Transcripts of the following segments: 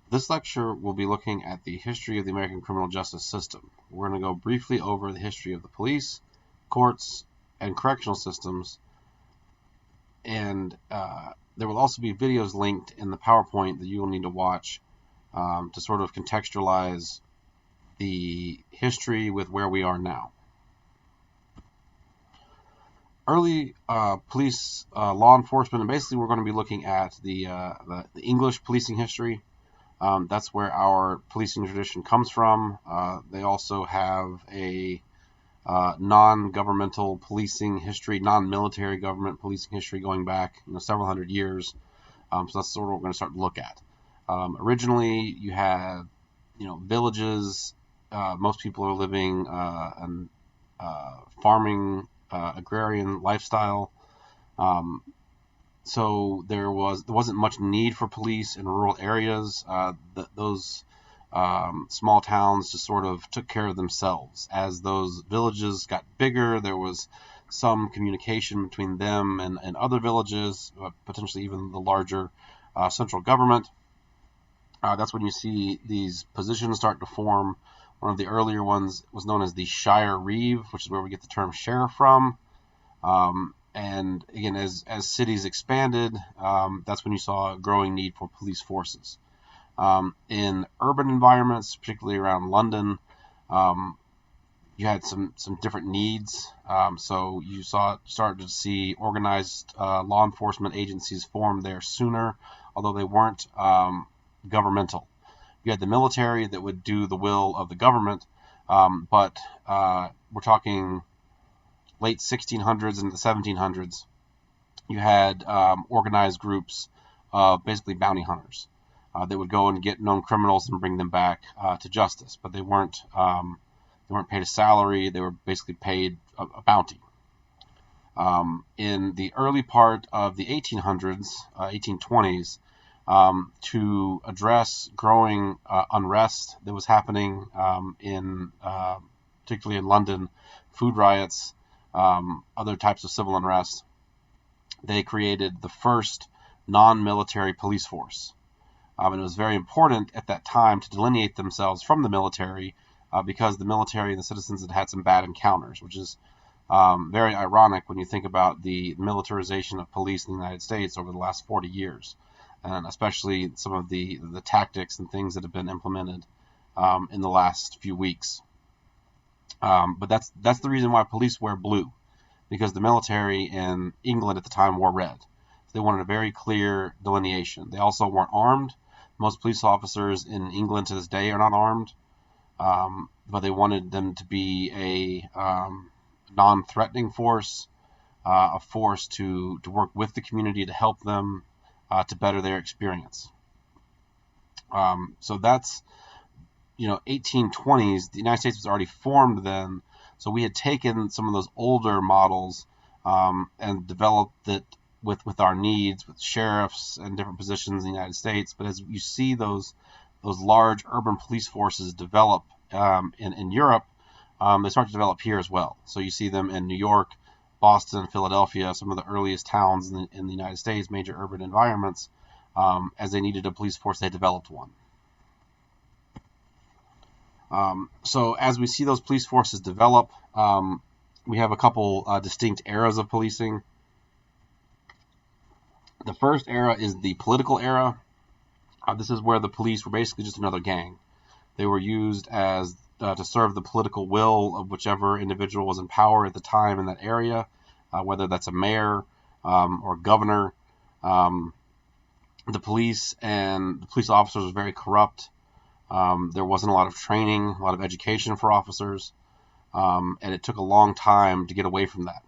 This lecture will be looking at the history of the American criminal justice system. We're going to go briefly over the history of the police, courts, and correctional systems, and there will also be videos linked in the PowerPoint that you will need to watch to sort of contextualize the history with where we are now. Early police law enforcement, and basically we're going to be looking at the English policing history. That's where our policing tradition comes from. They also have a non-governmental policing history, non-military government policing history going back several hundred years. So that's sort of what we're going to start to look at. Originally, you had villages. Most people are living an farming, agrarian lifestyle. So there wasn't much need for police in rural areas. Those small towns just sort of took care of themselves. As those villages got bigger, there was some communication between them and other villages, potentially even the larger central government. That's when you see these positions start to form. One of the earlier ones was known as the Shire Reeve, which is where we get the term sheriff from. And again, as cities expanded, that's when you saw a growing need for police forces. In urban environments, particularly around London, you had some different needs. So you started to see organized law enforcement agencies form there sooner, although they weren't governmental. You had the military that would do the will of the government, but we're talking late 1600s into the 1700s. You had organized groups of basically bounty hunters. They would go and get known criminals and bring them back to justice, but they weren't paid a salary. They were basically paid a bounty. In the early part of the 1800s, 1820s, to address growing unrest that was happening particularly in London, food riots, other types of civil unrest, they created the first non-military police force. And it was very important at that time to delineate themselves from the military because the military and the citizens had some bad encounters, which is very ironic when you think about the militarization of police in the United States over the last 40 years, and especially some of the tactics and things that have been implemented in the last few weeks. But that's the reason why police wear blue, because the military in England at the time wore red. So they wanted a very clear delineation. They also weren't armed. Most police officers in England to this day are not armed, but they wanted them to be a non-threatening force, a force to work with the community to help them to better their experience. So that's 1820s. The United States was already formed then, so we had taken some of those older models and developed it with our needs, with sheriffs and different positions in the United States. But as you see those large urban police forces develop in Europe, they start to develop here as well. So you see them in New York, Boston, Philadelphia, some of the earliest towns in the United States, major urban environments. As they needed a police force, they developed one. So as we see those police forces develop, we have a couple distinct eras of policing. The first era is the political era. This is where the police were basically just another gang. They were used as to serve the political will of whichever individual was in power at the time in that area, whether that's a mayor or governor. The police and the police officers were very corrupt. There wasn't a lot of training, a lot of education for officers, and it took a long time to get away from that.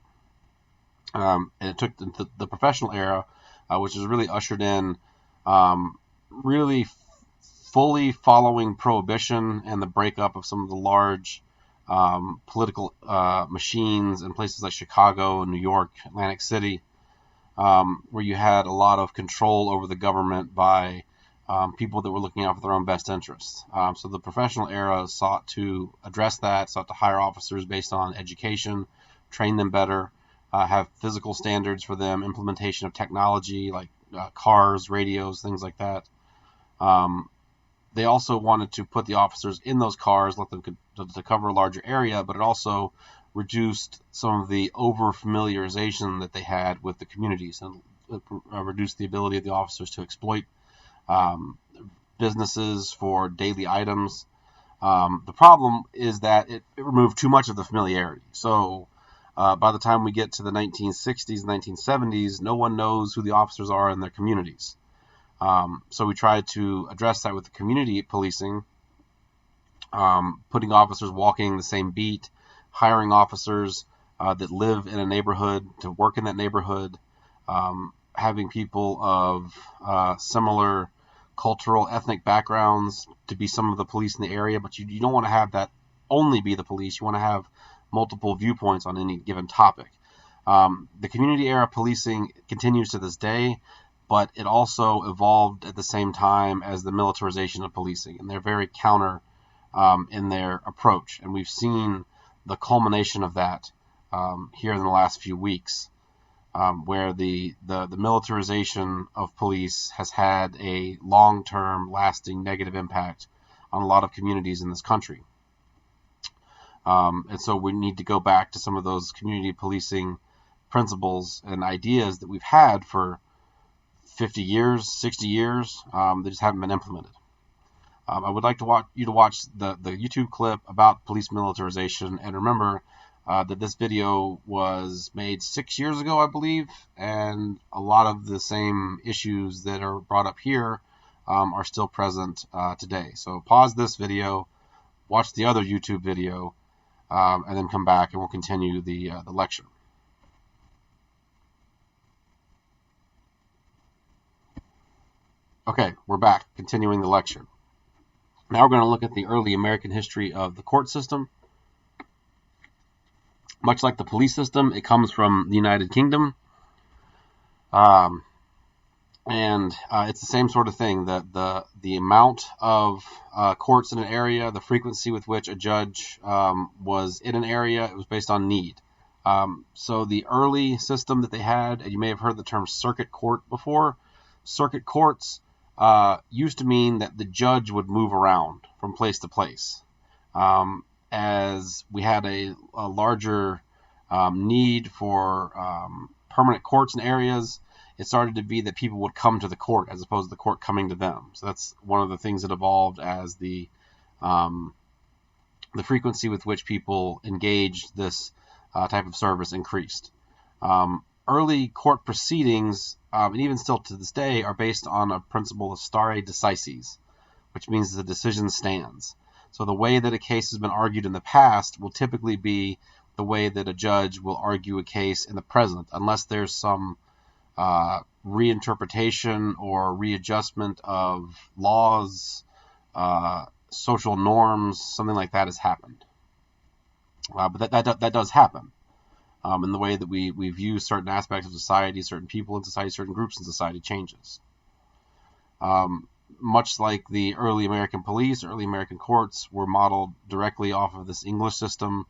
And it took the professional era, which was really ushered in, really fully following Prohibition and the breakup of some of the large political machines in places like Chicago, New York, Atlantic City, where you had a lot of control over the government by people that were looking out for their own best interests. So the professional era sought to address that, sought to hire officers based on education, train them better, have physical standards for them, implementation of technology like cars, radios, things like that. They also wanted to put the officers in those cars, let them to cover a larger area, but it also reduced some of the over-familiarization that they had with the communities, and reduced the ability of the officers to exploit businesses for daily items. The problem is that it removed too much of the familiarity. So by the time we get to the 1960s, 1970s, no one knows who the officers are in their communities. So we tried to address that with the community policing, putting officers walking the same beat, hiring officers that live in a neighborhood to work in that neighborhood, having people of similar cultural, ethnic backgrounds to be some of the police in the area, but you don't want to have that only be the police. You want to have multiple viewpoints on any given topic. The community era policing continues to this day, but it also evolved at the same time as the militarization of policing, and they're very counter in their approach. And we've seen the culmination of that here in the last few weeks, where the militarization of police has had a long-term, lasting negative impact on a lot of communities in this country. And so we need to go back to some of those community policing principles and ideas that we've had for 50 years, 60 years. They just haven't been implemented. I would like to you to watch the YouTube clip about police militarization, and remember that this video was made 6 years ago, I believe, and a lot of the same issues that are brought up here are still present today. So pause this video, watch the other YouTube video, and then come back and we'll continue the lecture. Okay, we're back, continuing the lecture. Now we're going to look at the early American history of the court system. Much like the police system, it comes from the United Kingdom. And it's the same sort of thing. The amount of courts in an area, the frequency with which a judge was in an area, it was based on need. So the early system that they had, and you may have heard the term circuit court before, circuit courts used to mean that the judge would move around from place to place. As we had a larger need for permanent courts in areas, it started to be that people would come to the court as opposed to the court coming to them. So that's one of the things that evolved as the frequency with which people engaged this type of service increased. Early court proceedings, and even still to this day, are based on a principle of stare decisis, which means the decision stands. So the way that a case has been argued in the past will typically be the way that a judge will argue a case in the present, unless there's some reinterpretation or readjustment of laws, social norms, something like that has happened. But that does happen. In the way that we view certain aspects of society, certain people in society, certain groups in society changes. Much like the early American police, early American courts were modeled directly off of this English system.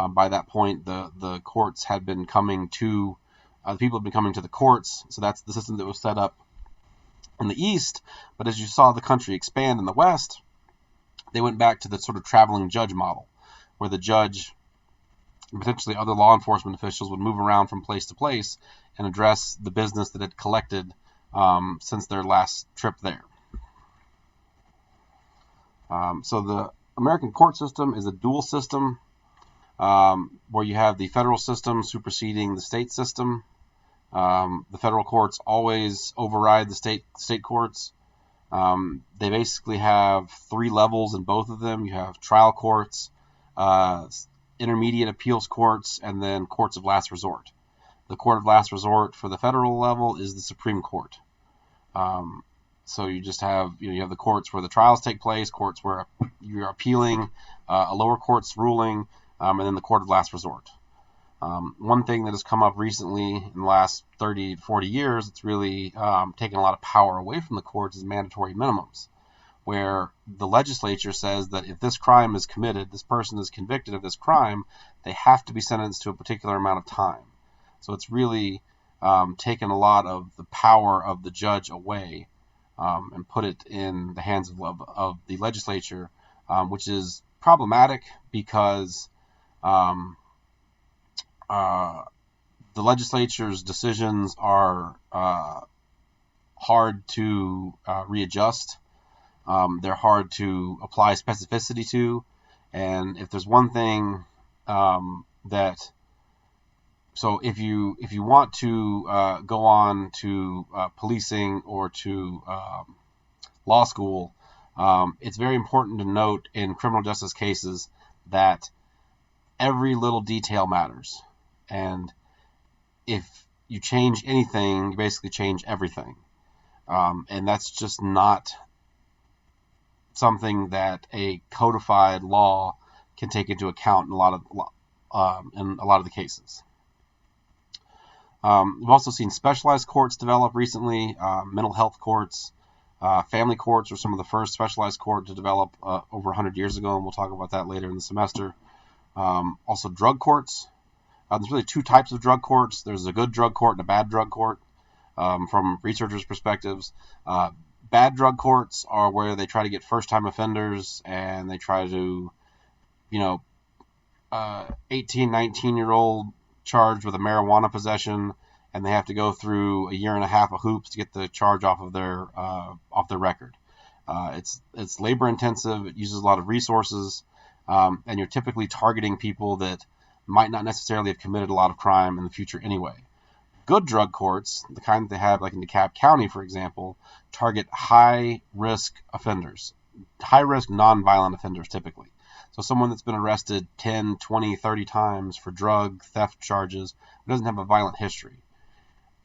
By that point, the courts had been coming to, the people had been coming to the courts, so that's the system that was set up in the East. But as you saw the country expand in the West, they went back to the sort of traveling judge model, where the judge and potentially other law enforcement officials would move around from place to place and address the business that had collected since their last trip there. So the American court system is a dual system where you have the federal system superseding the state system. The federal courts always override the state courts. They basically have three levels in both of them. You have trial courts, intermediate appeals courts, and then courts of last resort. The court of last resort for the federal level is the Supreme Court. So you just have, you have the courts where the trials take place, courts where you're appealing a lower court's ruling, and then the court of last resort. One thing that has come up recently in the last 30 to 40 years, it's really taken a lot of power away from the courts, is mandatory minimums, where the legislature says that if this crime is committed, this person is convicted of this crime, they have to be sentenced to a particular amount of time. So it's really taken a lot of the power of the judge away and put it in the hands of the legislature, which is problematic because um, uh, the legislature's decisions are hard to readjust. They're hard to apply specificity to, and if there's one thing that so if you want to go on to policing or to law school, it's very important to note in criminal justice cases that every little detail matters, and if you change anything, you basically change everything, and that's just not something that a codified law can take into account in a lot of the cases. We've also seen specialized courts develop recently. Mental health courts, family courts were some of the first specialized court to develop over 100 years ago, and we'll talk about that later in the semester. Also, drug courts. There's really two types of drug courts. There's a good drug court and a bad drug court. From researchers' perspectives, bad drug courts are where they try to get first-time offenders and they try to, 18, 19-year-old charged with a marijuana possession, and they have to go through a year and a half of hoops to get the charge off of their record. It's labor intensive. It uses a lot of resources, and you're typically targeting people that might not necessarily have committed a lot of crime in the future anyway. Good drug courts, the kind that they have like in DeKalb County, for example, target high-risk offenders, high-risk non-violent offenders typically. So someone that's been arrested 10, 20, 30 times for drug theft charges who doesn't have a violent history.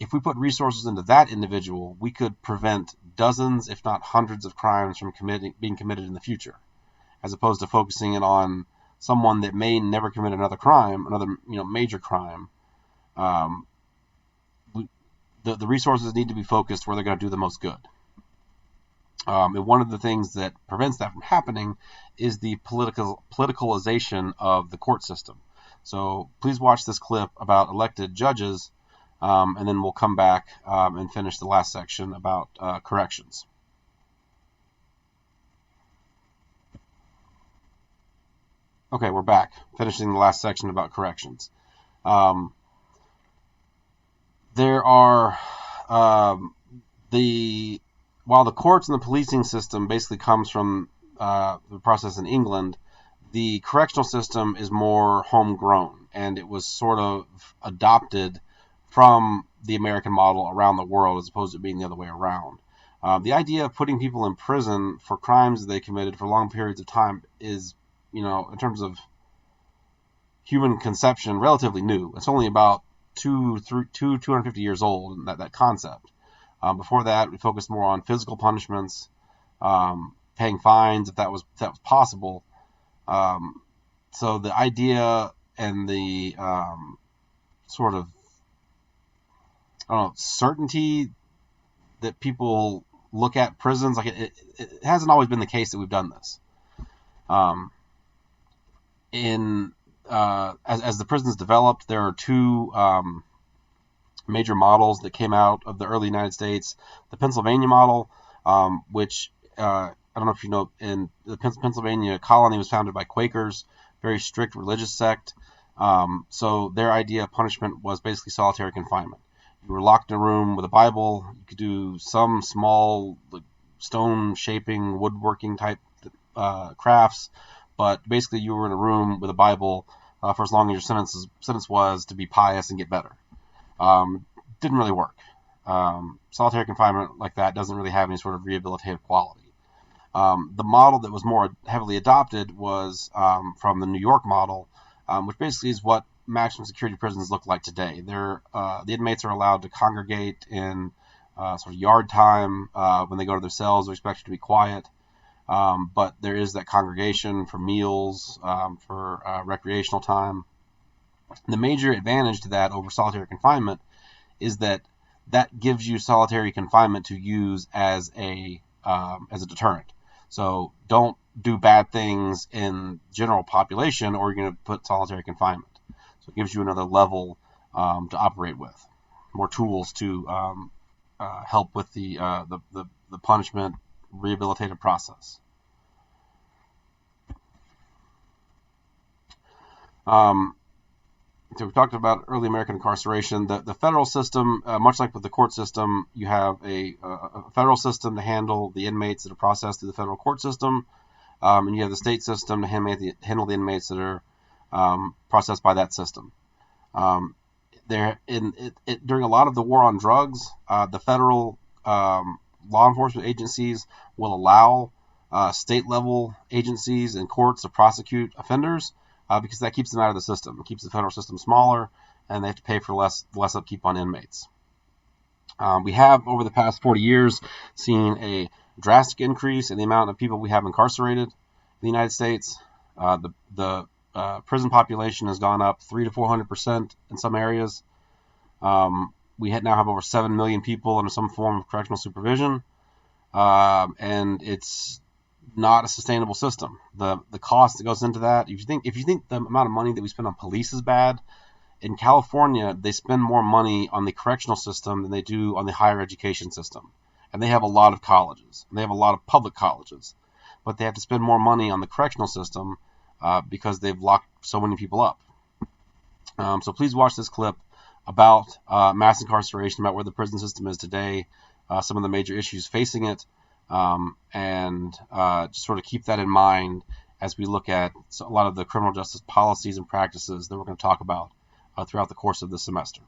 If we put resources into that individual, we could prevent dozens, if not hundreds, of crimes from being committed in the future, as opposed to focusing it on someone that may never commit another crime, another major crime. The resources need to be focused where they're going to do the most good. And one of the things that prevents that from happening is the politicalization of the court system. So please watch this clip about elected judges, and then we'll come back and finish the last section about corrections. Okay, we're back, finishing the last section about corrections. There are while the courts and the policing system basically comes from the process in England, the correctional system is more homegrown, and it was sort of adopted from the American model around the world as opposed to being the other way around. The idea of putting people in prison for crimes they committed for long periods of time is, in terms of human conception, relatively new. It's only about 250 years old, that concept. Before that, we focused more on physical punishments, paying fines if that was possible. So the idea and the sort of certainty that people look at prisons, like it hasn't always been the case that we've done this. As the prisons developed, there are two major models that came out of the early United States. The Pennsylvania model, which I don't know if you know, in the Pennsylvania colony was founded by Quakers, very strict religious sect. So their idea of punishment was basically solitary confinement. You were locked in a room with a Bible. You could do some small stone shaping, woodworking type crafts, but basically you were in a room with a Bible for as long as your sentence was to be pious and get better. Didn't really work. Solitary confinement like that doesn't really have any sort of rehabilitative quality. The model that was more heavily adopted was from the New York model, which basically is what maximum security prisons look like today. The inmates are allowed to congregate in sort of yard time. When they go to their cells, they're expected to be quiet. But there is that congregation for meals, for recreational time. The major advantage to that over solitary confinement is that gives you solitary confinement to use as a deterrent. So don't do bad things in general population, or you're going to put solitary confinement. So it gives you another level to operate with, more tools to help with the the punishment rehabilitative process. So we talked about early American incarceration. The federal system, much like with the court system, you have a federal system to handle the inmates that are processed through the federal court system, and you have the state system to handle the inmates that are processed by that system. During a lot of the war on drugs, the federal law enforcement agencies will allow state-level agencies and courts to prosecute offenders because that keeps them out of the system. It keeps the federal system smaller, and they have to pay for less upkeep on inmates. We have, over the past 40 years, seen a drastic increase in the amount of people we have incarcerated in the United States. The prison population has gone up 300 to 400% in some areas. We now have over 7 million people under some form of correctional supervision, and it's not a sustainable system. The cost that goes into that, if you think the amount of money that we spend on police is bad, in California they spend more money on the correctional system than they do on the higher education system. And they have a lot of colleges. They have a lot of public colleges, but they have to spend more money on the correctional system because they've locked so many people up. So please watch this clip about mass incarceration, about where the prison system is today, some of the major issues facing it, and just sort of keep that in mind as we look at a lot of the criminal justice policies and practices that we're going to talk about throughout the course of this semester.